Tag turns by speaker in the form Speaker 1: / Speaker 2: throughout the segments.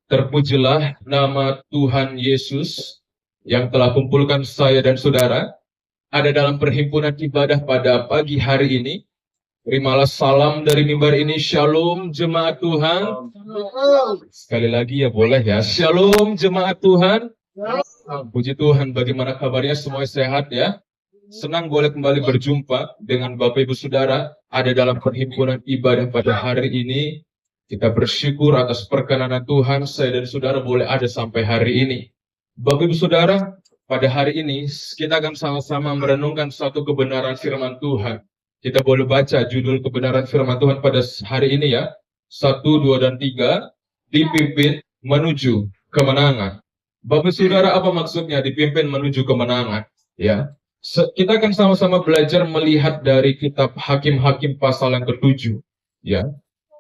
Speaker 1: Terpujilah nama Tuhan Yesus yang telah kumpulkan saya dan saudara ada dalam perhimpunan ibadah pada pagi hari ini. Terimalah salam dari mimbar ini. Shalom jemaat Tuhan. Sekali lagi ya boleh ya. Shalom jemaat Tuhan. Puji Tuhan, bagaimana kabarnya? Semua sehat ya? Senang boleh kembali berjumpa dengan Bapak Ibu Saudara ada dalam perhimpunan ibadah pada hari ini. Kita bersyukur atas perkenanan Tuhan, saya dan saudara boleh ada sampai hari ini. Bapak Ibu Saudara, pada hari ini kita akan sama-sama merenungkan suatu kebenaran firman Tuhan. Kita boleh baca judul kebenaran firman Tuhan pada hari ini ya. 1, 2, dan 3, dipimpin menuju kemenangan. Bapak Saudara, apa maksudnya dipimpin menuju kemenangan? Ya, kita akan sama-sama belajar melihat dari kitab Hakim-Hakim pasal yang ke-7. Ya,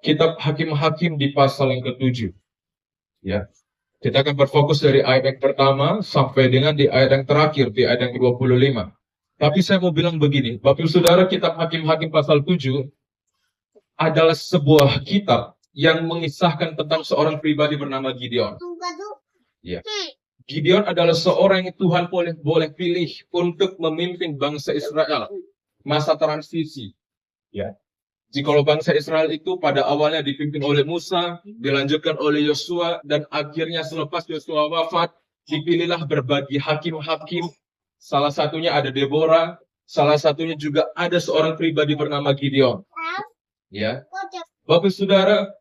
Speaker 1: kitab Hakim-Hakim di pasal yang ke-7. Ya, kita akan berfokus dari ayat yang pertama sampai dengan di ayat yang terakhir, di ayat yang ke-25. Tapi saya mau bilang begini, Bapak Saudara, kitab Hakim-Hakim pasal 7 adalah sebuah kitab yang mengisahkan tentang seorang pribadi bernama Gideon. Ya. Gideon adalah seorang yang Tuhan boleh pilih untuk memimpin bangsa Israel masa transisi. Ya. Jikalau bangsa Israel itu pada awalnya dipimpin oleh Musa, dilanjutkan oleh Yosua, dan akhirnya selepas Yosua wafat, dipilihlah berbagai hakim-hakim. Salah satunya ada Deborah, salah satunya juga ada seorang pribadi bernama Gideon. Ya, Bapak Saudara,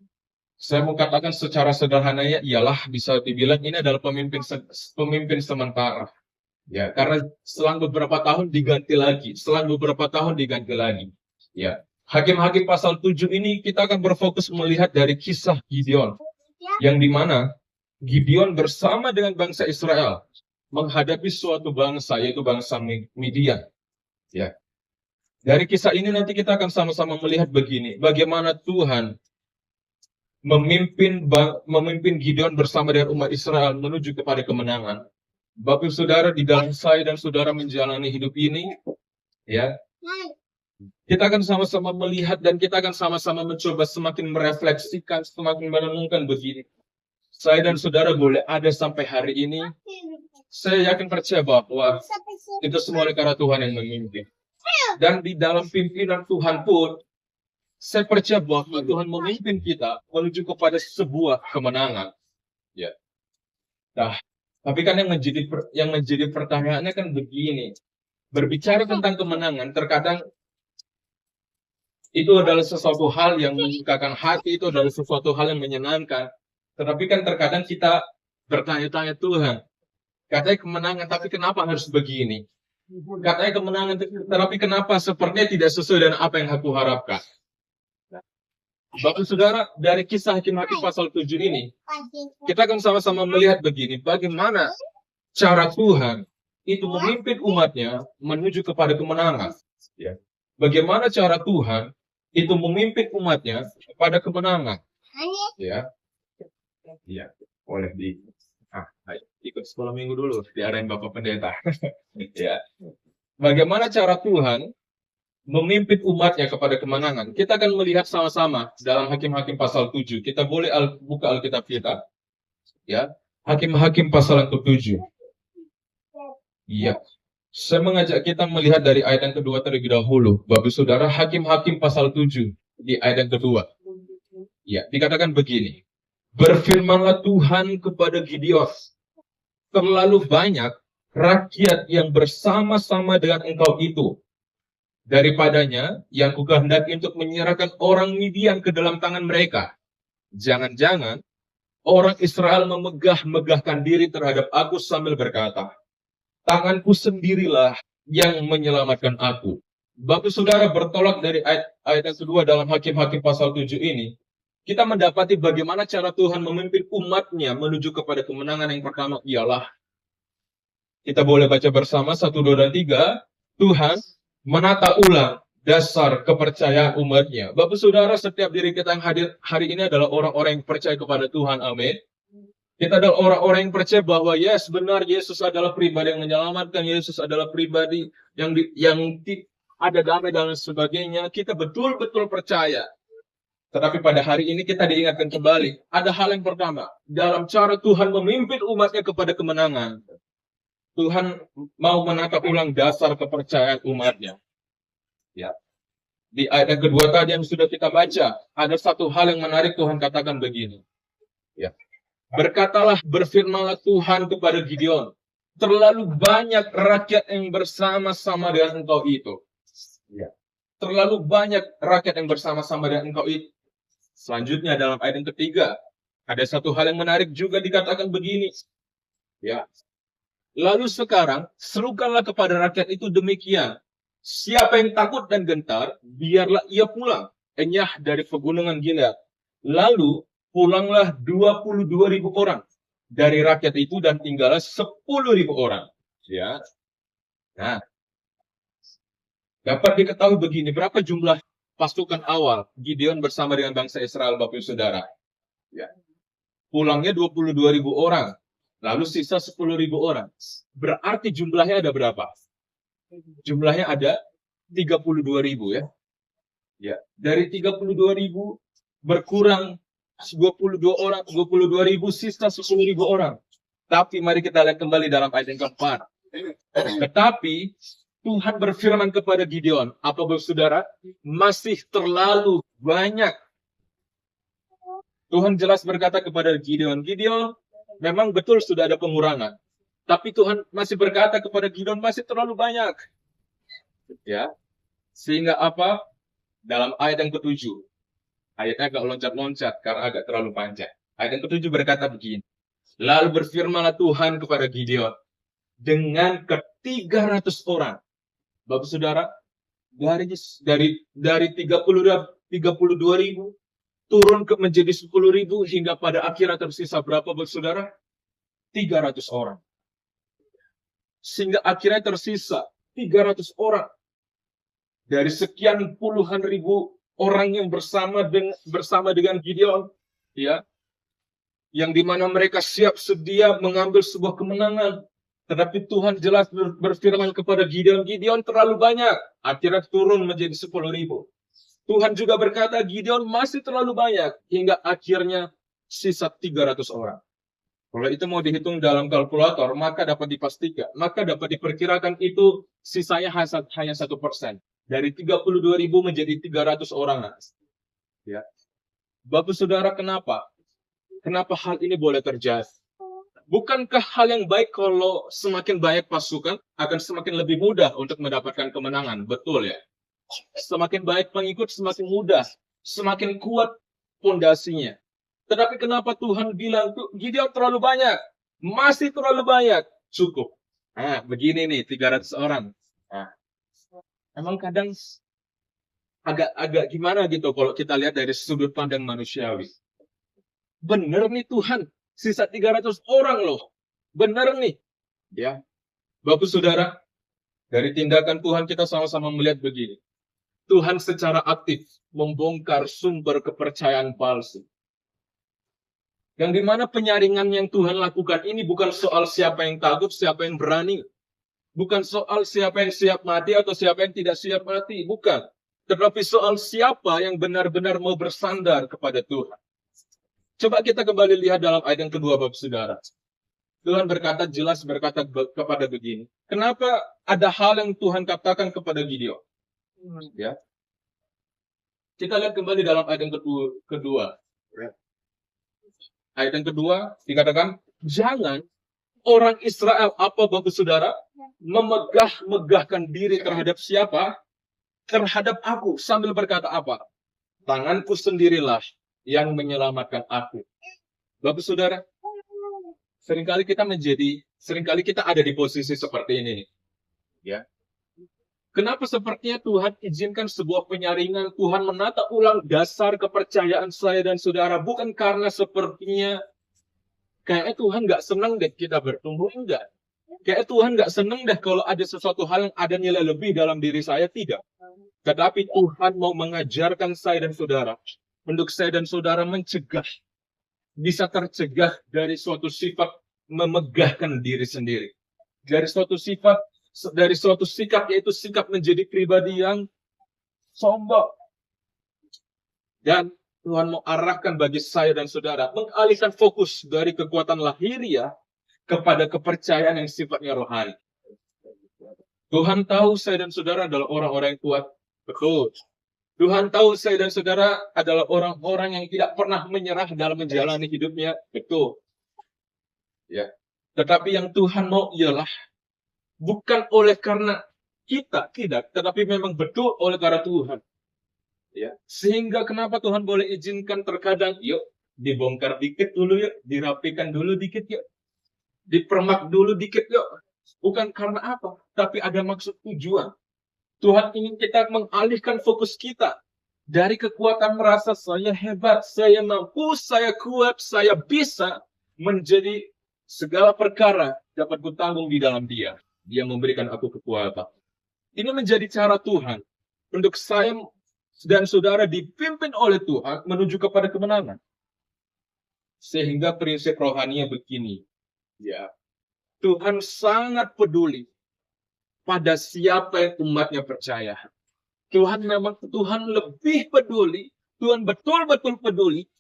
Speaker 1: saya mau katakan secara sederhananya ialah bisa dibilang ini adalah pemimpin sementara. Ya, karena selang beberapa tahun diganti lagi, Ya. Hakim-hakim pasal 7 ini kita akan berfokus melihat dari kisah Gideon. Yang dimana Gideon bersama dengan bangsa Israel menghadapi suatu bangsa, yaitu bangsa Midian. Ya. Dari kisah ini nanti kita akan sama-sama melihat begini, bagaimana Tuhan memimpin Gideon bersama dengan umat Israel menuju kepada kemenangan. Bapak Saudara, di dalam saya dan saudara menjalani hidup ini, ya, kita akan sama-sama melihat dan kita akan sama-sama mencoba semakin merefleksikan, semakin merenungkan begini. Saya dan saudara boleh ada sampai hari ini. Saya yakin percaya bahwa itu semua oleh karena Tuhan yang memimpin. Dan di dalam pimpinan Tuhan pun, saya percaya bahwa Tuhan memimpin kita menuju kepada sebuah kemenangan. Ya. Nah, tapi kan yang menjadi pertanyaannya kan begini. Berbicara tentang kemenangan, terkadang itu adalah sesuatu hal yang menyukakan hati, itu adalah sesuatu hal yang menyenangkan. Tetapi kan terkadang kita bertanya-tanya, Tuhan, katanya kemenangan, tapi kenapa harus begini? Katanya kemenangan, tapi kenapa sepertinya tidak sesuai dengan apa yang aku harapkan? Bapak Saudara, dari kisah Hakim-Hakim pasal 7 ini, kita akan sama-sama melihat begini, bagaimana cara Tuhan itu memimpin umatnya menuju kepada kemenangan. Ya. Bagaimana cara Tuhan itu memimpin umatnya kepada kemenangan. Ya, ya, boleh ikut sekolah minggu dulu, diarahin Bapak Pendeta. Ya. Bagaimana cara Tuhan memimpin umatnya kepada kemenangan? Kita akan melihat sama-sama dalam Hakim-Hakim pasal 7. Kita boleh buka Alkitab kita. Ya, Hakim-Hakim pasal yang ke-7. Iya. Saya mengajak kita melihat dari ayat yang kedua terlebih dahulu. Bapak Saudara, Hakim-Hakim pasal 7 di ayat yang kedua. Ya, dikatakan begini. Berfirmanlah Tuhan kepada Gideon, terlalu banyak rakyat yang bersama-sama dengan engkau itu. Daripadanya yang kukehendaki untuk menyerahkan orang Midian ke dalam tangan mereka. Jangan-jangan orang Israel memegah-megahkan diri terhadap aku sambil berkata, tanganku sendirilah yang menyelamatkan aku. Bapak Saudara, bertolak dari ayat yang kedua dalam Hakim-Hakim pasal 7 ini, kita mendapati bagaimana cara Tuhan memimpin umatnya menuju kepada kemenangan. Yang pertama ialah, kita boleh baca bersama 1, 2, dan 3, Tuhan menata ulang dasar kepercayaan umatnya. Bapak Saudara, setiap diri kita yang hadir hari ini adalah orang-orang yang percaya kepada Tuhan. Amin. Kita adalah orang-orang yang percaya bahwa yes, benar, Yesus adalah pribadi yang menyelamatkan, Yesus adalah pribadi yang ada damai dan sebagainya. Kita betul-betul percaya Tetapi pada hari ini kita diingatkan kembali, ada hal yang pertama, dalam cara Tuhan memimpin umatnya kepada kemenangan, Tuhan mau menata ulang dasar kepercayaan umatnya. Ya. Di ayat yang kedua tadi yang sudah kita baca, ada satu hal yang menarik Tuhan katakan begini. Ya. Berkatalah, berfirmanlah Tuhan kepada Gideon, terlalu banyak rakyat yang bersama-sama dengan engkau itu. Ya. Terlalu banyak rakyat yang bersama-sama dengan engkau itu. Selanjutnya dalam ayat yang ketiga, ada satu hal yang menarik juga dikatakan begini. Ya. Lalu sekarang, serukanlah kepada rakyat itu demikian. Siapa yang takut dan gentar, biarlah ia pulang. Enyah dari pegunungan Gilead. Lalu pulanglah 22.000 orang dari rakyat itu dan tinggallah 10.000 orang. Ya. Nah, dapat diketahui begini, berapa jumlah pasukan awal Gideon bersama dengan bangsa Israel, Bapak Saudara? Ya. Pulangnya 22.000 orang. Lalu sisa 10.000 orang. Berarti jumlahnya ada berapa? Jumlahnya ada 32.000 ya. Ya, dari 32.000 berkurang 22 orang, 22.000 sisa 10.000 orang. Tapi mari kita lihat kembali dalam ayat yang keempat. Tetapi Tuhan berfirman kepada Gideon, apa Saudara? Masih terlalu banyak. Tuhan jelas berkata kepada Gideon, Gideon, memang betul sudah ada pengurangan. Tapi Tuhan masih berkata kepada Gideon, masih terlalu banyak. Ya. Sehingga apa? Dalam ayat yang ketujuh. Ayatnya agak loncat-loncat karena agak terlalu panjang. Ayat yang ketujuh berkata begini. Lalu berfirmanlah Tuhan kepada Gideon. Dengan ke-300 orang. Bapak Saudara, dari 32.000 turun menjadi 10.000 hingga pada akhirnya tersisa berapa Bapak Saudara? 300 orang. Sehingga akhirnya tersisa 300 orang. Dari sekian puluhan ribu orang yang bersama dengan Gideon, ya, yang dimana mereka siap sedia mengambil sebuah kemenangan. Tetapi Tuhan jelas berfirman kepada Gideon, Gideon terlalu banyak. Akhirnya turun menjadi 10.000. Tuhan juga berkata, Gideon masih terlalu banyak. Hingga akhirnya sisa 300 orang. Kalau itu mau dihitung dalam kalkulator, maka dapat dipastikan, maka dapat diperkirakan itu sisanya hanya 1%. Dari 32.000 menjadi 300 orang. Ya. Bapak Saudara, kenapa? Kenapa hal ini boleh terjadi? Bukankah hal yang baik kalau semakin banyak pasukan akan semakin lebih mudah untuk mendapatkan kemenangan? Betul ya? Semakin baik pengikut, semakin mudah. Semakin kuat fondasinya. Tetapi kenapa Tuhan bilang, Gideon terlalu banyak. Masih terlalu banyak. Cukup. Nah, begini nih, 300 orang. Nah, emang kadang agak gimana gitu kalau kita lihat dari sudut pandang manusiawi. Bener nih Tuhan. Sisa 300 orang loh. Benar nih. Ya. Bapak Saudara, dari tindakan Tuhan kita sama-sama melihat begini. Tuhan secara aktif membongkar sumber kepercayaan palsu. Yang dimana penyaringan yang Tuhan lakukan ini bukan soal siapa yang takut, siapa yang berani. Bukan soal siapa yang siap mati atau siapa yang tidak siap mati. Bukan. Tetapi soal siapa yang benar-benar mau bersandar kepada Tuhan. Coba kita kembali lihat dalam ayat yang kedua, Bapak Saudara. Tuhan jelas berkata kepada begini. Kenapa ada hal yang Tuhan katakan kepada Gideon? Ya. Kita lihat kembali dalam ayat yang kedua. Ayat yang kedua dikatakan, jangan orang Israel, apa Bapak Saudara, megahkan diri terhadap siapa? Terhadap aku, sambil berkata apa? Tanganku sendirilah yang menyelamatkan aku. Bapak Saudara, seringkali kita ada di posisi seperti ini. Ya. Kenapa sepertinya Tuhan izinkan sebuah penyaringan, Tuhan menata ulang dasar kepercayaan saya dan saudara, bukan karena sepertinya kayaknya Tuhan nggak senang deh kita bertumbuh, enggak. Kayak Tuhan nggak senang deh kalau ada sesuatu hal yang ada nilai lebih dalam diri saya, tidak. Tetapi Tuhan mau mengajarkan saya dan saudara, untuk saya dan saudara mencegah, bisa tercegah dari suatu sifat memegahkan diri sendiri. Dari suatu sikap, yaitu sikap menjadi pribadi yang sombong. Dan Tuhan mau arahkan bagi saya dan saudara, mengalihkan fokus dari kekuatan lahiriah kepada kepercayaan yang sifatnya rohani. Tuhan tahu saya dan saudara adalah orang-orang yang kuat. Betul. Tuhan tahu saya dan saudara adalah orang-orang yang tidak pernah menyerah dalam menjalani hidupnya. Betul. Ya. Tetapi yang Tuhan mau ialah bukan oleh karena kita, tidak. Tetapi memang betul oleh karena Tuhan. Ya. Sehingga kenapa Tuhan boleh izinkan terkadang, yuk dibongkar dikit dulu yuk, dirapikan dulu dikit yuk, dipermak dulu dikit yuk. Bukan karena apa, tapi ada maksud tujuan. Tuhan ingin kita mengalihkan fokus kita dari kekuatan merasa saya hebat, saya mampu, saya kuat, saya bisa, menjadi segala perkara dapat kutanggung di dalam Dia. Dia memberikan aku kekuatan. Ini menjadi cara Tuhan untuk saya dan saudara dipimpin oleh Tuhan menuju kepada kemenangan. Sehingga prinsip rohaninya begini. Ya, Tuhan sangat peduli pada siapa yang umatnya percaya. Tuhan lebih peduli, Tuhan betul-betul peduli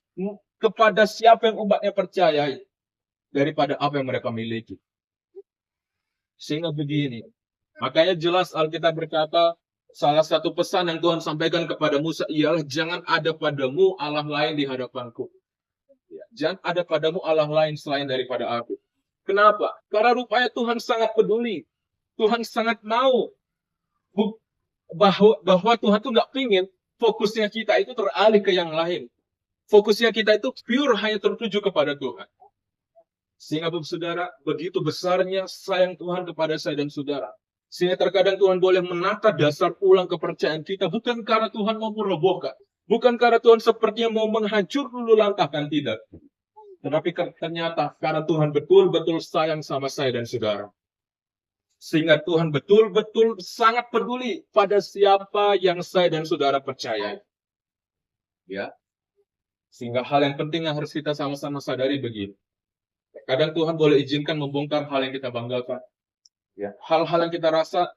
Speaker 1: kepada siapa yang umatnya percaya daripada apa yang mereka miliki. Sehingga begini, makanya jelas Alkitab berkata, salah satu pesan yang Tuhan sampaikan kepada Musa ialah jangan ada padamu Allah lain di hadapanku. Jangan ada padamu Allah lain selain daripada aku. Kenapa? Karena rupanya Tuhan sangat peduli. Tuhan sangat mau bahwa Tuhan tuh nggak pingin fokusnya kita itu teralih ke yang lain. Fokusnya kita itu pure hanya tertuju kepada Tuhan. Sehingga saudara, begitu besarnya sayang Tuhan kepada saya dan saudara. Sehingga terkadang Tuhan boleh menata dasar ulang kepercayaan kita. Bukan karena Tuhan mau merobohkan. Bukan karena Tuhan sepertinya mau menghancur dulu langkahkan, tidak. Tetapi ternyata karena Tuhan betul-betul sayang sama saya dan saudara. Sehingga Tuhan betul-betul sangat peduli pada siapa yang saya dan saudara percaya. Ya. Sehingga hal yang penting yang harus kita sama-sama sadari begini. Kadang Tuhan boleh izinkan membongkar hal yang kita banggakan. Ya. Hal-hal yang kita rasa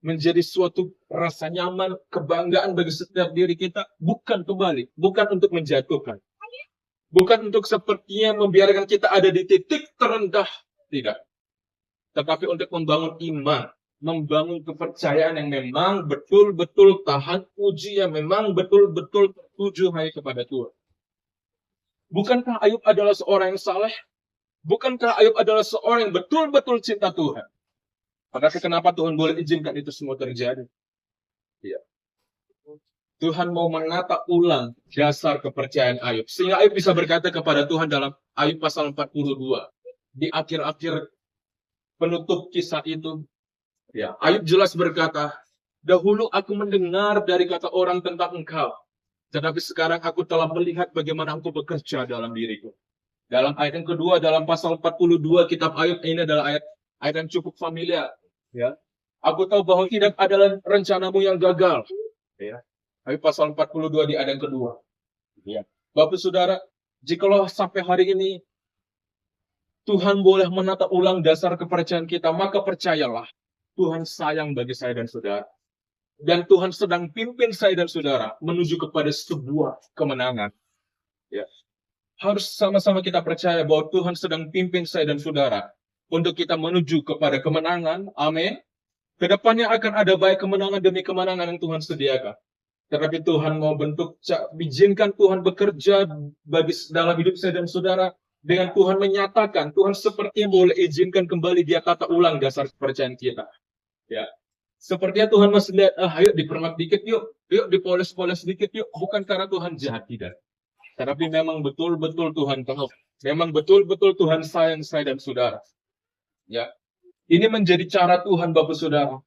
Speaker 1: menjadi suatu rasa nyaman, kebanggaan bagi setiap diri kita. Bukan kembali. Bukan untuk menjatuhkan. Bukan untuk sepertinya membiarkan kita ada di titik terendah. Tidak. Tetapi untuk membangun iman, membangun kepercayaan yang memang betul-betul tahan uji, yang memang betul-betul tertuju hanya kepada Tuhan. Bukankah Ayub adalah seorang yang saleh? Bukankah Ayub adalah seorang yang betul-betul cinta Tuhan? Tetapi kenapa Tuhan boleh izinkan itu semua terjadi? Ya. Tuhan mau menata ulang dasar kepercayaan Ayub. Sehingga Ayub bisa berkata kepada Tuhan dalam Ayub pasal 42. Di akhir-akhir penutup kisah itu, ya, Ayub jelas berkata, dahulu aku mendengar dari kata orang tentang engkau, tetapi sekarang aku telah melihat bagaimana engkau bekerja dalam diriku. Dalam ayat yang kedua, dalam pasal 42 kitab Ayub, ini adalah ayat yang cukup familiar. Ya. Aku tahu bahwa tidak adalah rencanamu yang gagal. Ya. Ayub pasal 42 di ayat yang kedua. Ya. Bapak saudara, jikalau sampai hari ini Tuhan boleh menata ulang dasar kepercayaan kita, maka percayalah, Tuhan sayang bagi saya dan saudara. Dan Tuhan sedang pimpin saya dan saudara menuju kepada sebuah kemenangan. Ya. Harus sama-sama kita percaya bahwa Tuhan sedang pimpin saya dan saudara untuk kita menuju kepada kemenangan. Amin. Kedepannya akan ada baik kemenangan demi kemenangan yang Tuhan sediakan. Tetapi Tuhan mau izinkan Tuhan bekerja dalam hidup saya dan saudara. Dengan Tuhan menyatakan, Tuhan sepertinya boleh izinkan kembali dia tata ulang dasar kepercayaan kita. Ya. Sepertinya Tuhan masih lihat, ayo dipermak dikit yuk, dipoles-poles dikit yuk. Bukan karena Tuhan jahat, tidak. Tetapi memang betul-betul Tuhan tahu. Memang betul-betul Tuhan sayang saya dan saudara. Ya. Ini menjadi cara Tuhan Bapak Saudara.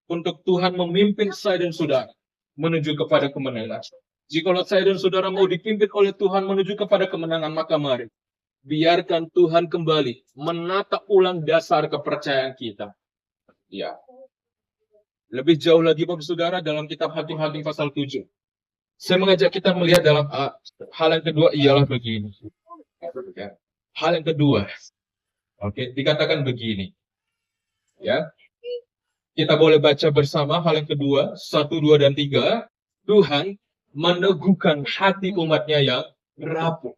Speaker 1: Untuk Tuhan memimpin saya dan saudara menuju kepada kemenangan. Jikalau saya dan saudara mau dipimpin oleh Tuhan menuju kepada kemenangan, maka mari. Biarkan Tuhan kembali menata ulang dasar kepercayaan kita. Ya. Lebih jauh lagi Bapak Saudara dalam kitab Hakim-Hakim pasal 7. Saya mengajak kita melihat dalam hal yang kedua ialah begini. Hal yang kedua. Oke, dikatakan begini. Ya. Kita boleh baca bersama hal yang kedua, 1, 2, dan 3. Tuhan meneguhkan hati umatnya yang rapuh.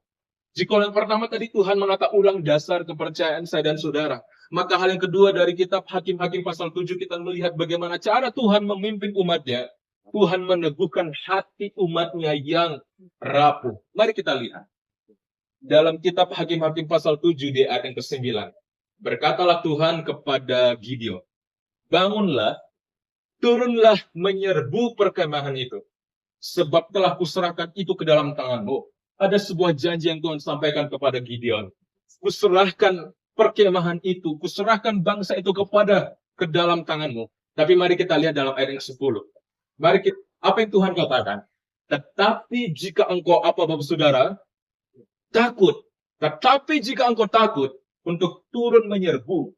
Speaker 1: Jika yang pertama tadi Tuhan menata ulang dasar kepercayaan saya dan saudara, maka hal yang kedua dari kitab Hakim-Hakim pasal 7 kita melihat bagaimana cara Tuhan memimpin umatnya. Tuhan meneguhkan hati umatnya yang rapuh. Mari kita lihat. Dalam kitab Hakim-Hakim pasal 7 di ayat yang ke-9. Berkatalah Tuhan kepada Gideon, bangunlah, turunlah menyerbu perkemahan itu. Sebab telah kuserahkan itu ke dalam tanganmu. Ada sebuah janji yang Tuhan sampaikan kepada Gideon. Kuserahkan perkemahan itu, kuserahkan bangsa itu ke dalam tanganmu. Tapi mari kita lihat dalam ayat yang 10. Apa yang Tuhan katakan? Tetapi jika engkau, Bapak Saudara, takut. Tetapi jika engkau takut untuk turun menyerbu,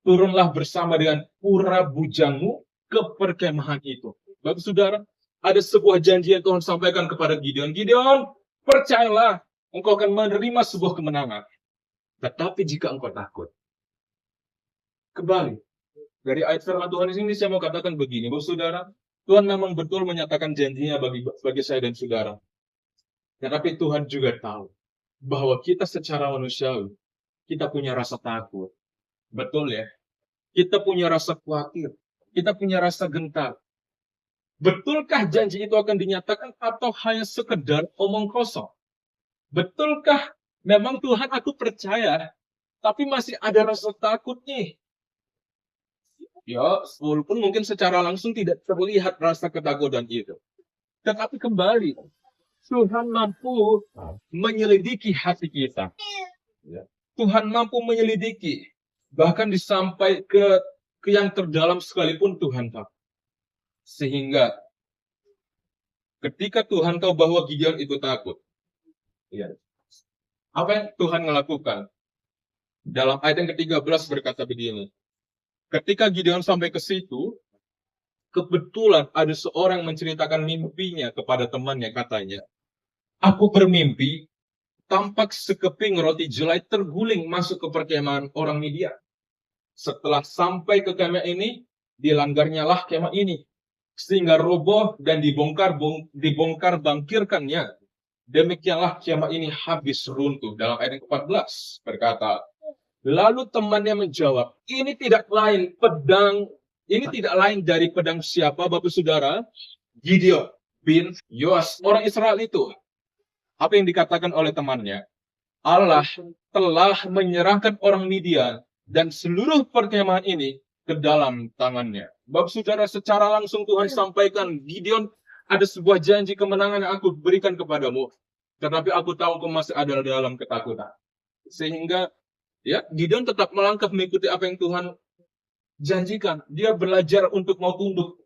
Speaker 1: turunlah bersama dengan pura bujangmu ke perkemahan itu. Bapak Saudara, ada sebuah janji yang Tuhan sampaikan kepada Gideon. Gideon, percayalah, engkau akan menerima sebuah kemenangan. Tetapi jika engkau takut, kembali. Dari ayat firman Tuhan ini saya mau katakan begini, Bapak Saudara, Tuhan memang betul menyatakan janjinya bagi saya dan saudara. Tetapi Tuhan juga tahu bahwa kita secara manusiawi, kita punya rasa takut. Betul ya? Kita punya rasa khawatir. Kita punya rasa gentar. Betulkah janji itu akan dinyatakan atau hanya sekedar omong kosong? Betulkah memang Tuhan aku percaya, tapi masih ada rasa takut nih? Ya, walaupun mungkin secara langsung tidak terlihat rasa ketakutan itu. Tetapi kembali, Tuhan mampu menyelidiki hati kita. Tuhan mampu menyelidiki. Bahkan disampai ke yang terdalam sekalipun Tuhan tahu. Sehingga ketika Tuhan tahu bahwa Gideon itu takut. Apa yang Tuhan melakukan? Dalam ayat yang ke-13 berkata begini. Ketika Gideon sampai ke situ, kebetulan ada seorang menceritakan mimpinya kepada temannya, katanya, aku bermimpi, tampak sekeping roti jelai terguling masuk ke perkemahan orang Midian. Setelah sampai ke kemah ini, dilanggarnyalah kemah ini, sehingga roboh dan dibongkar bangkirkannya. Demikianlah kemah ini habis runtuh. Dalam ayat yang ke-14 berkata, lalu temannya menjawab, ini tidak lain dari pedang siapa, Bapak Saudara? Gideon bin Yoas, orang Israel itu. Apa yang dikatakan oleh temannya? Allah telah menyerahkan orang Midian dan seluruh perkemahan ini ke dalam tangannya. Bapak Saudara, secara langsung Tuhan sampaikan, Gideon, ada sebuah janji kemenangan yang aku berikan kepadamu. Tetapi aku tahu kau masih ada dalam ketakutan. Sehingga Gideon tetap melangkah mengikuti apa yang Tuhan janjikan. Dia belajar untuk mau tunduk.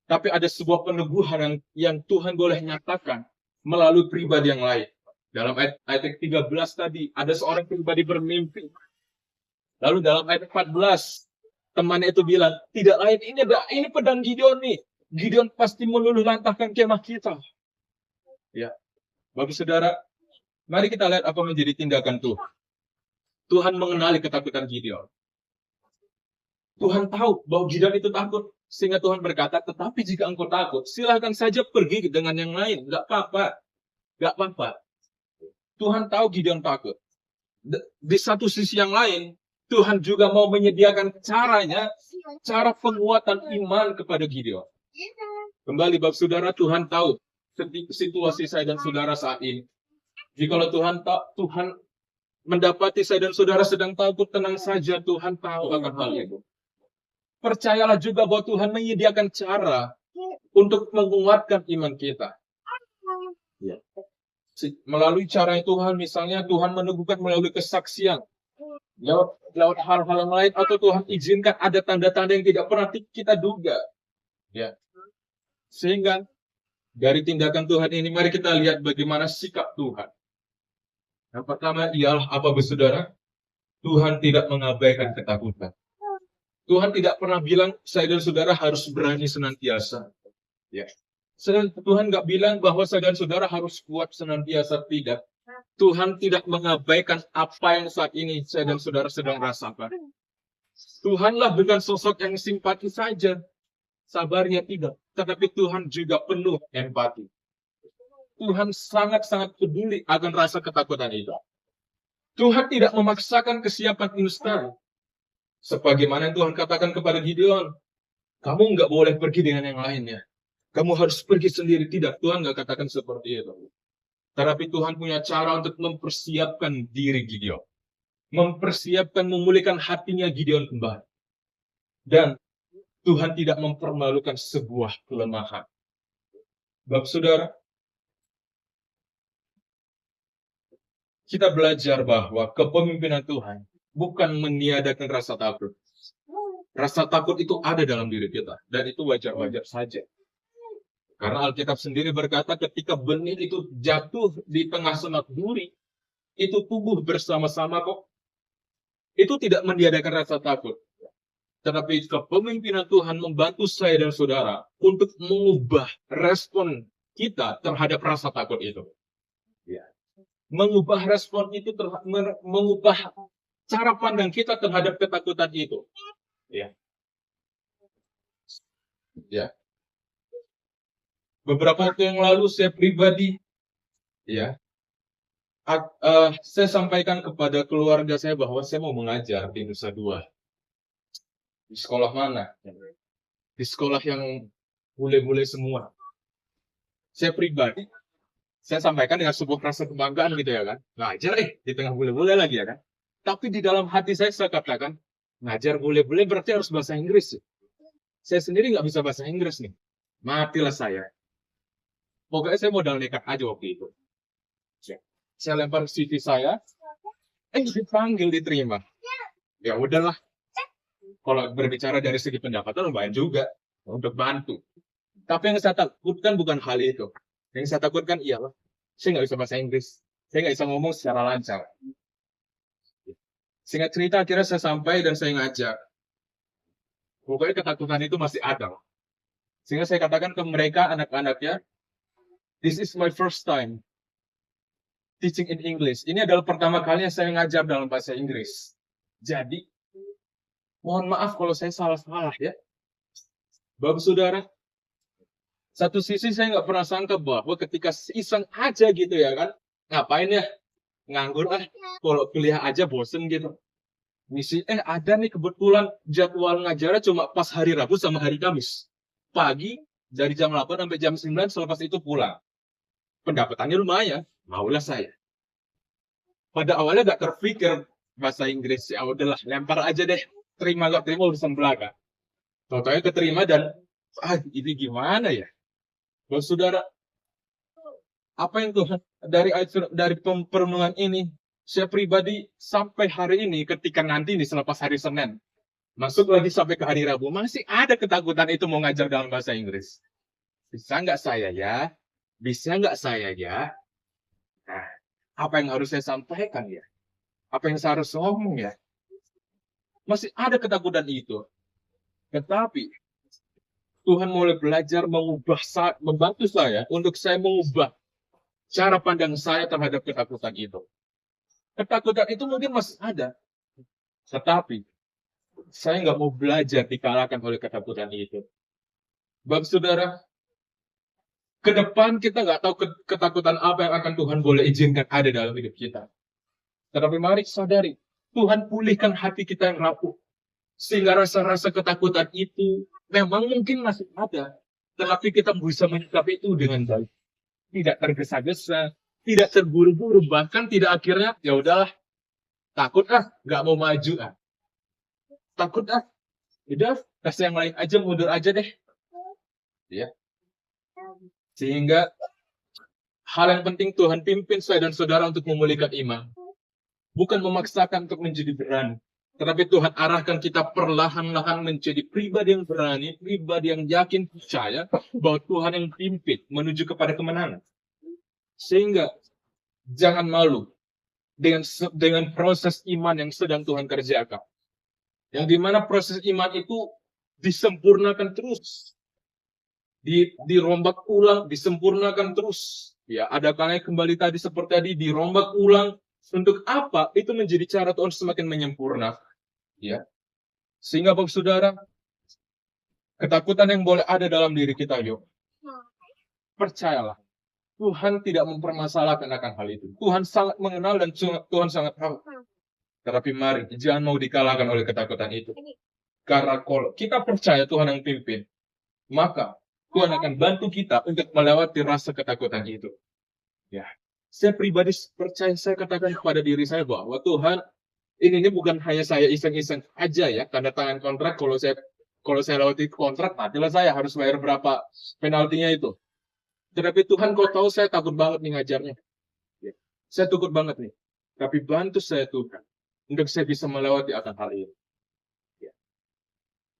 Speaker 1: Tapi ada sebuah peneguhan yang Tuhan boleh nyatakan melalui pribadi yang lain. Dalam ayat 13 tadi, ada seorang pribadi bermimpi. Lalu dalam ayat 14, temannya itu bilang, tidak lain, ini pedang Gideon nih. Gideon pasti meluluh lantahkan kemah kita. Bapak Saudara, mari kita lihat apa menjadi tindakan Tuhan. Tuhan mengenali ketakutan Gideon. Tuhan tahu bahwa Gideon itu takut. Sehingga Tuhan berkata, tetapi jika engkau takut, silahkan saja pergi dengan yang lain. Gak apa-apa. Tuhan tahu Gideon takut. Di satu sisi yang lain, Tuhan juga mau menyediakan cara penguatan iman kepada Gideon. Kembali, Bapak Saudara, Tuhan tahu situasi saya dan saudara saat ini. Jikalau Tuhan mendapati saya dan saudara sedang takut, tenang saja, Tuhan tahu akan hal itu. Percayalah juga bahwa Tuhan menyediakan cara untuk menguatkan iman kita. Melalui cara Tuhan, misalnya Tuhan meneguhkan melalui kesaksian. Lewat hal-hal yang lain, atau Tuhan izinkan ada tanda-tanda yang tidak pernah kita duga. Sehingga dari tindakan Tuhan ini, mari kita lihat bagaimana sikap Tuhan. Yang pertama ialah apa, saudara? Tuhan tidak mengabaikan ketakutan. Tuhan tidak pernah bilang saya dan saudara harus berani senantiasa. Tuhan nggak bilang bahwa saya dan saudara harus kuat senantiasa, tidak. Tuhan tidak mengabaikan apa yang saat ini saya dan saudara sedang rasakan. Tuhanlah bukan sosok yang simpati saja, sabarnya tidak. Tetapi Tuhan juga penuh empati. Tuhan sangat-sangat peduli akan rasa ketakutan itu. Tuhan tidak memaksakan kesiapan instan. Sebagaimana yang Tuhan katakan kepada Gideon, kamu nggak boleh pergi dengan yang lainnya. Kamu harus pergi sendiri. Tidak, Tuhan nggak katakan seperti itu. Tetapi Tuhan punya cara untuk mempersiapkan diri Gideon. Mempersiapkan, memulihkan hatinya Gideon kembali. Dan Tuhan tidak mempermalukan sebuah kelemahan. Bapak saudara, kita belajar bahwa kepemimpinan Tuhan bukan meniadakan rasa takut. Rasa takut itu ada dalam diri kita. Dan itu wajar-wajar saja. Karena Alkitab sendiri berkata ketika benih itu jatuh di tengah semak duri, itu tumbuh bersama-sama kok. Itu tidak meniadakan rasa takut. Tetapi kepemimpinan Tuhan membantu saya dan saudara untuk mengubah respon kita terhadap rasa takut itu. Ya. Mengubah respon itu, mengubah cara pandang kita terhadap ketakutan itu. Ya. Ya. Beberapa waktu yang lalu saya pribadi, ya, saya sampaikan kepada keluarga saya bahwa saya mau mengajar di Nusa Dua. Di sekolah mana? Di sekolah yang bule-bule semua. Saya pribadi, saya sampaikan dengan sebuah rasa kebanggaan gitu ya kan. Ngajar di tengah bule-bule lagi ya kan. Tapi di dalam hati saya katakan, ngajar bule-bule berarti harus bahasa Inggris. Saya sendiri nggak bisa bahasa Inggris nih. Matilah saya. Pokoknya saya modal nekat aja waktu itu. Saya lempar CV saya, dipanggil, diterima. Ya udahlah. Kalau berbicara dari segi pendapatan lumayan juga untuk bantu. Tapi yang saya takutkan bukan hal itu. Yang saya takutkan ialah saya nggak bisa bahasa Inggris. Saya nggak bisa ngomong secara lancar. Singkat cerita akhirnya saya sampai dan saya ngajak. Pokoknya ketakutan itu masih ada. Sehingga saya katakan ke mereka, anak-anaknya, this is my first time teaching in English. Ini adalah pertama kalinya saya ngajar dalam bahasa Inggris. Jadi, mohon maaf kalau saya salah-salah ya. Bapak saudara, satu sisi saya nggak pernah sangka bahwa ketika iseng aja gitu ya kan, ngapain ya, nganggur kalau kuliah aja bosen gitu. Misi, ada nih kebetulan jadwal ngajarnya cuma pas hari Rabu sama hari Kamis. Pagi, dari jam 8 sampai jam 9, selepas itu pulang. Pendapatannya lumayan, maulah saya. Pada awalnya nggak terpikir bahasa Inggris, ya udahlah, lempar aja deh. Terima nggak terima urusan belakang. Totalnya keterima dan ini gimana ya? Bapak saudara, apa yang Tuhan dari perenungan ini, saya pribadi sampai hari ini ketika nanti nih selepas hari Senin masuk lagi sampai ke hari Rabu masih ada ketakutan itu mau ngajar dalam bahasa Inggris. Bisa nggak saya ya? Bisa nggak saya ya? Nah, apa yang harus saya sampaikan ya? Apa yang saya harus ngomong ya? Masih ada ketakutan itu. Tetapi Tuhan mulai belajar membantu saya untuk saya mengubah cara pandang saya terhadap ketakutan itu. Ketakutan itu mungkin masih ada. Tetapi saya nggak mau belajar dikalahkan oleh ketakutan itu. Bapak saudara, ke depan kita nggak tahu ketakutan apa yang akan Tuhan boleh izinkan ada dalam hidup kita. Tetapi mari sadari, Tuhan pulihkan hati kita yang rapuh. Sehingga rasa-rasa ketakutan itu memang mungkin masih ada. Tetapi kita bisa menyikapi itu dengan baik. Tidak tergesa-gesa, tidak terburu-buru, bahkan tidak akhirnya, ya udahlah, takut nggak mau maju takut udah, kasih yang lain aja, mundur aja deh. Ya. Sehingga hal yang penting Tuhan pimpin saya dan saudara untuk memulihkan iman. Bukan memaksakan untuk menjadi berani. Tetapi Tuhan arahkan kita perlahan-lahan menjadi pribadi yang berani, pribadi yang yakin percaya bahwa Tuhan yang pimpin menuju kepada kemenangan. Sehingga jangan malu dengan proses iman yang sedang Tuhan kerjakan. Yang dimana proses iman itu disempurnakan terus. Dirombak ulang, disempurnakan terus. Ya, ada kalanya kembali tadi seperti tadi dirombak ulang. Untuk apa? Itu menjadi cara Tuhan semakin menyempurnakan. Ya. Sehingga Bapak Saudara, ketakutan yang boleh ada dalam diri kita, yuk. Percayalah. Tuhan tidak mempermasalahkan akan hal itu. Tuhan sangat mengenal dan Tuhan sangat tahu. Tetapi mari, jangan mau dikalahkan oleh ketakutan itu. Karena kalau kita percaya Tuhan yang pimpin, maka Tuhan akan bantu kita untuk melewati rasa ketakutan itu. Ya, saya pribadi percaya, saya katakan kepada diri saya bahwa Tuhan, ini bukan hanya saya iseng-iseng aja ya, tanda tangan kontrak, kalau saya lewati kontrak, matilah saya harus bayar berapa penaltinya itu. Tetapi Tuhan, kau tahu saya takut banget nih ngajarnya. Ya, saya takut banget nih. Tapi bantu saya Tuhan, untuk saya bisa melewati akan hal ini. Ya.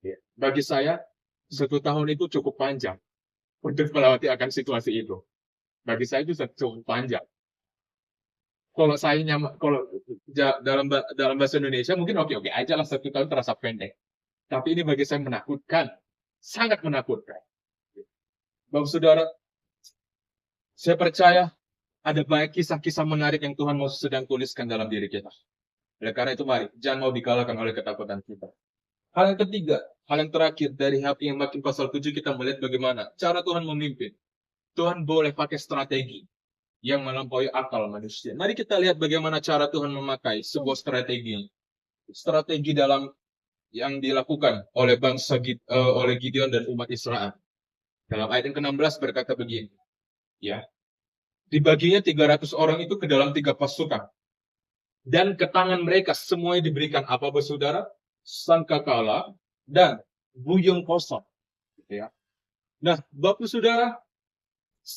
Speaker 1: Ya. Bagi saya, 1 tahun itu cukup panjang untuk melewati akan situasi itu. Bagi saya itu cukup panjang. Kalau saya kalau dalam bahasa Indonesia mungkin oke-oke aja lah, 1 tahun terasa pendek. Tapi ini bagi saya menakutkan, sangat menakutkan. Bapak Saudara, saya percaya ada banyak kisah-kisah menarik yang Tuhan mau sedang tuliskan dalam diri kita. Oleh karena itu mari, jangan mau dikalahkan oleh ketakutan kita. Hal yang ketiga, hal yang terakhir dari yang makin pasal 7 kita melihat bagaimana cara Tuhan memimpin. Tuhan boleh pakai strategi yang melampaui akal manusia. Mari kita lihat bagaimana cara Tuhan memakai sebuah strategi. Strategi dalam yang dilakukan oleh oleh Gideon dan umat Israel. Dalam ayat yang ke-16 berkata begini. Ya. Dibaginya 300 orang itu ke dalam 3 pasukan. Dan ke tangan mereka semuanya diberikan apa, saudara? Sangkakala dan buyung kosong. Ya. Nah, Bapak Saudara,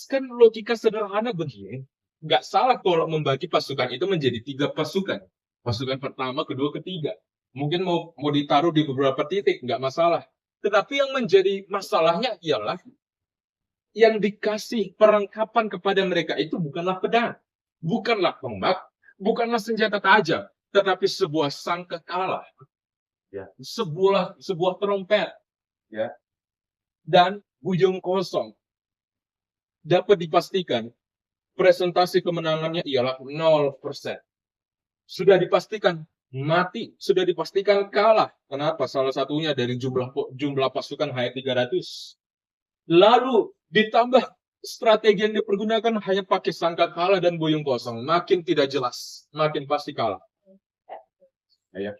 Speaker 1: kan logika sederhana begini. Nggak salah kalau membagi pasukan itu menjadi 3 pasukan. Pasukan pertama, kedua, ketiga. Mungkin mau ditaruh di beberapa titik, nggak masalah. Tetapi yang menjadi masalahnya ialah yang dikasih perlengkapan kepada mereka itu bukanlah pedang, bukanlah tombak, bukanlah senjata tajam, tetapi sebuah sangkakala, ya, sebuah trompet, ya, dan bujung kosong. Dapat dipastikan presentasi kemenangannya ialah 0%. Sudah dipastikan mati, sudah dipastikan kalah. Kenapa? Salah satunya dari jumlah pasukan hanya 300. Lalu ditambah strategi yang dipergunakan hanya pakai sangkakala dan buyung kosong. Makin tidak jelas, makin pasti kalah. Ya.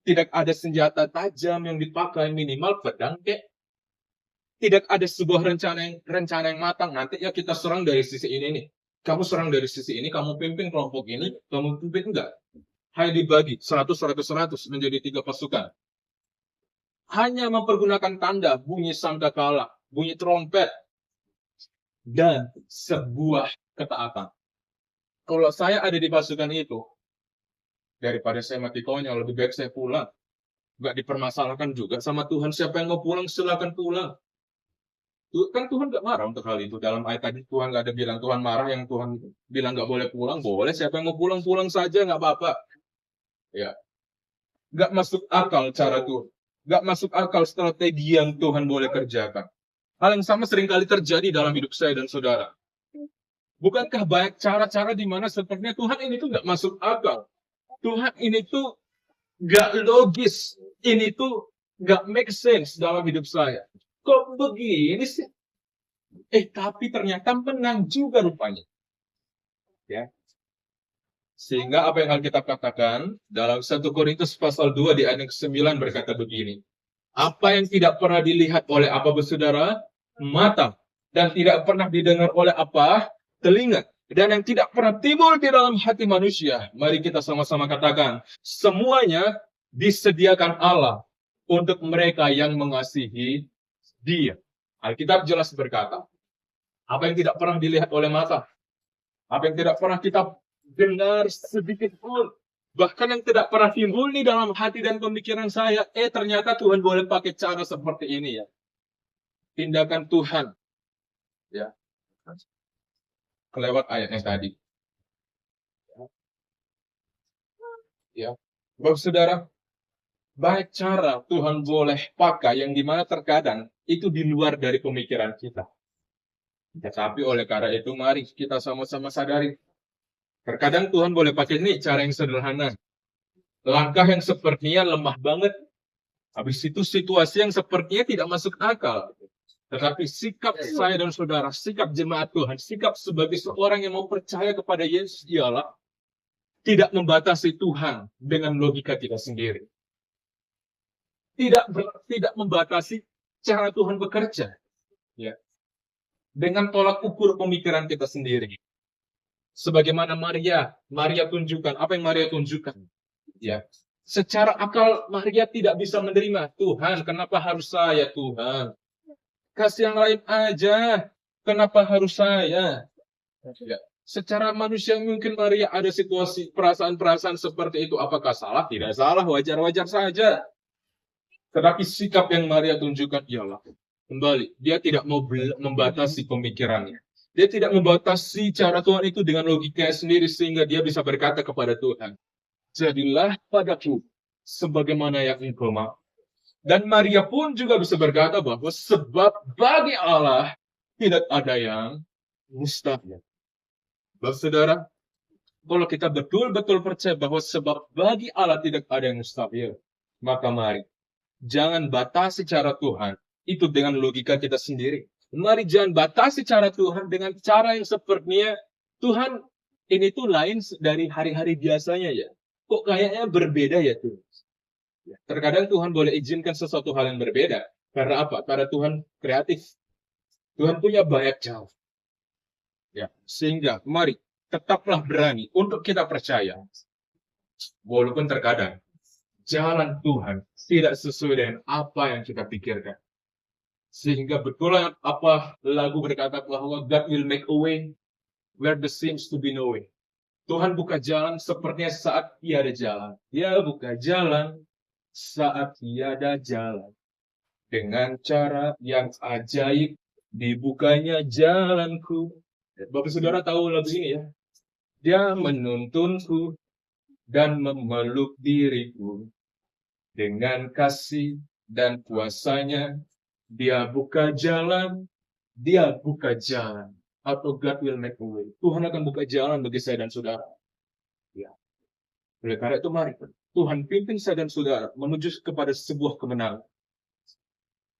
Speaker 1: Tidak ada senjata tajam yang dipakai, minimal pedang kek. Tidak ada sebuah rencana yang matang. Nanti ya kita serang dari sisi ini nih. Kamu serang dari sisi ini, kamu pimpin kelompok ini, kamu pimpin enggak. Hanya dibagi 100 menjadi 3 pasukan. Hanya mempergunakan tanda bunyi sangkakala, bunyi trompet, dan sebuah ketaatan. Kalau saya ada di pasukan itu, daripada saya mati konyol, lebih baik saya pulang. Nggak dipermasalahkan juga sama Tuhan. Siapa yang mau pulang, silakan pulang. Kan Tuhan nggak marah untuk hal itu. Dalam ayat tadi Tuhan nggak ada bilang Tuhan marah, yang Tuhan bilang nggak boleh pulang, boleh. Siapa yang mau pulang, pulang saja, nggak apa-apa. Ya, nggak masuk akal cara Tuhan. Nggak masuk akal strategi yang Tuhan boleh kerjakan. Hal yang sama seringkali terjadi dalam hidup saya dan saudara. Bukankah banyak cara-cara di mana sepertinya Tuhan ini tuh nggak masuk akal. Tuhan ini tuh nggak logis. Ini tuh nggak make sense dalam hidup saya. Kok begini sih? Tapi ternyata menang juga rupanya. Ya. Sehingga apa yang Alkitab katakan dalam 1 Korintus pasal 2 di ayat 9 berkata begini. Apa yang tidak pernah dilihat oleh apa, saudara? Mata. Dan tidak pernah didengar oleh apa? Telinga. Dan yang tidak pernah timbul di dalam hati manusia. Mari kita sama-sama katakan. Semuanya disediakan Allah untuk mereka yang mengasihi Dia. Alkitab jelas berkata. Apa yang tidak pernah dilihat oleh mata. Apa yang tidak pernah kita dengar sedikit pun. Bahkan yang tidak pernah timbul di dalam hati dan pemikiran saya. Ternyata Tuhan boleh pakai cara seperti ini ya. Tindakan Tuhan. Ya. Kelewat ayatnya tadi. Ya. Bapak saudara. Banyak cara Tuhan boleh pakai yang dimana terkadang itu di luar dari pemikiran kita. Tetapi oleh karena itu mari kita sama-sama sadari. Terkadang Tuhan boleh pakai ini cara yang sederhana. Langkah yang sepertinya lemah banget. Habis itu situasi yang sepertinya tidak masuk akal. Tetapi sikap saya dan saudara, sikap jemaat Tuhan, sikap sebagai seorang yang mau percaya kepada Yesus ialah tidak membatasi Tuhan dengan logika kita sendiri. Tidak membatasi cara Tuhan bekerja. Ya. Dengan tolak ukur pemikiran kita sendiri. Sebagaimana Maria tunjukkan, apa yang Maria tunjukkan? Ya. Secara akal Maria tidak bisa menerima, Tuhan, kenapa harus saya, Tuhan? Kasih yang lain aja. Kenapa harus saya? Ya. Secara manusia mungkin Maria ada situasi perasaan-perasaan seperti itu. Apakah salah? Tidak salah, wajar-wajar saja. Tetapi sikap yang Maria tunjukkan ialah kembali, dia tidak mau membatasi pemikirannya. Dia tidak membatasi cara Tuhan itu dengan logikanya sendiri sehingga dia bisa berkata kepada Tuhan, jadilah padaku sebagaimana yang engkau mau. Dan Maria pun juga bisa berkata bahwa sebab bagi Allah tidak ada yang mustahil. Saudara, kalau kita betul-betul percaya bahwa sebab bagi Allah tidak ada yang mustahil, maka mari, jangan batasi cara Tuhan itu dengan logika kita sendiri. Mari jangan batasi cara Tuhan dengan cara yang sepertinya Tuhan ini tuh lain dari hari-hari biasanya ya. Kok kayaknya berbeda ya Tuhan? Terkadang Tuhan boleh izinkan sesuatu hal yang berbeda. Karena apa? Karena Tuhan kreatif. Tuhan punya banyak cara. Ya, sehingga mari tetaplah berani untuk kita percaya. Walaupun terkadang jalan Tuhan tidak sesuai dengan apa yang kita pikirkan. Sehingga betul apa lagu berkata bahwa God will make a way where there seems to be no way. Tuhan buka jalan sepertinya saat tiada jalan. Dia buka jalan saat tiada jalan. Dengan cara yang ajaib dibukanya jalanku. Bapak saudara tahu lagu ini ya? Dia menuntunku dan memeluk diriku. Dengan kasih dan kuasanya, dia buka jalan, atau God will make a way. Tuhan akan buka jalan bagi saya dan saudara. Ya. Oleh karena itu mari, Tuhan pimpin saya dan saudara menuju kepada sebuah kemenangan.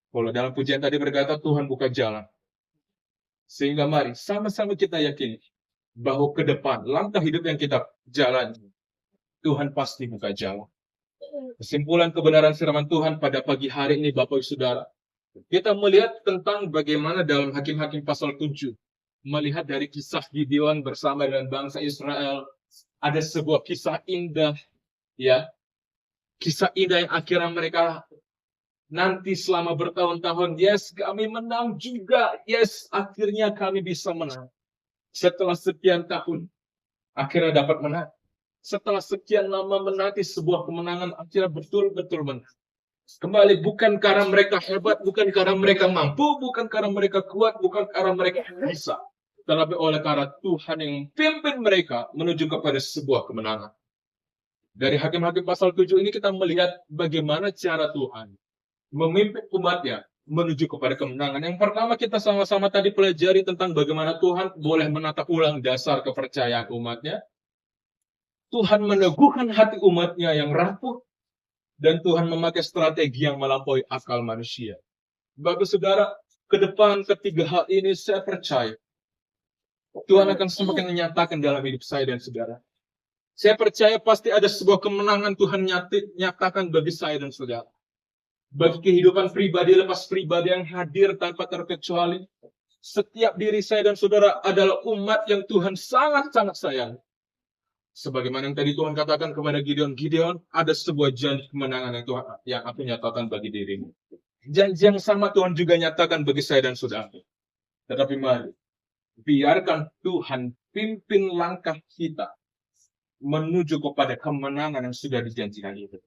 Speaker 1: Kalau dalam pujian tadi berkata, Tuhan buka jalan. Sehingga mari, sama-sama kita yakini bahwa ke depan, langkah hidup yang kita jalani, Tuhan pasti buka jalan. Kesimpulan kebenaran firman Tuhan pada pagi hari ini, Bapak Ibu Saudara, kita melihat tentang bagaimana dalam Hakim-Hakim pasal 7, melihat dari kisah Gideon bersama dengan bangsa Israel, ada sebuah kisah indah, ya, kisah indah yang akhirnya mereka nanti selama bertahun-tahun, yes, kami menang juga, yes, akhirnya kami bisa menang. Setelah sekian tahun, akhirnya dapat menang. Setelah sekian lama menanti sebuah kemenangan, akhirnya betul-betul menang. Kembali, bukan karena mereka hebat, bukan karena mereka mampu, bukan karena mereka kuat, bukan karena mereka bisa. Tetapi oleh karena Tuhan yang pimpin mereka menuju kepada sebuah kemenangan. Dari Hakim-Hakim pasal 7 ini kita melihat bagaimana cara Tuhan memimpin umatnya menuju kepada kemenangan. Yang pertama kita sama-sama tadi pelajari tentang bagaimana Tuhan boleh menata ulang dasar kepercayaan umatnya. Tuhan meneguhkan hati umatnya yang rapuh. Dan Tuhan memakai strategi yang melampaui akal manusia. Bapak saudara, ke depan ketiga hal ini saya percaya Tuhan akan semakin menyatakan dalam hidup saya dan saudara. Saya percaya pasti ada sebuah kemenangan Tuhan nyatakan bagi saya dan saudara. Bagi kehidupan pribadi lepas pribadi yang hadir tanpa terkecuali. Setiap diri saya dan saudara adalah umat yang Tuhan sangat-sangat sayang. Sebagaimana yang tadi Tuhan katakan kepada Gideon, ada sebuah janji kemenangan yang aku nyatakan bagi dirimu. Janji yang sama Tuhan juga nyatakan bagi saya dan saudara. Tetapi mari, biarkan Tuhan pimpin langkah kita menuju kepada kemenangan yang sudah dijanjikan itu.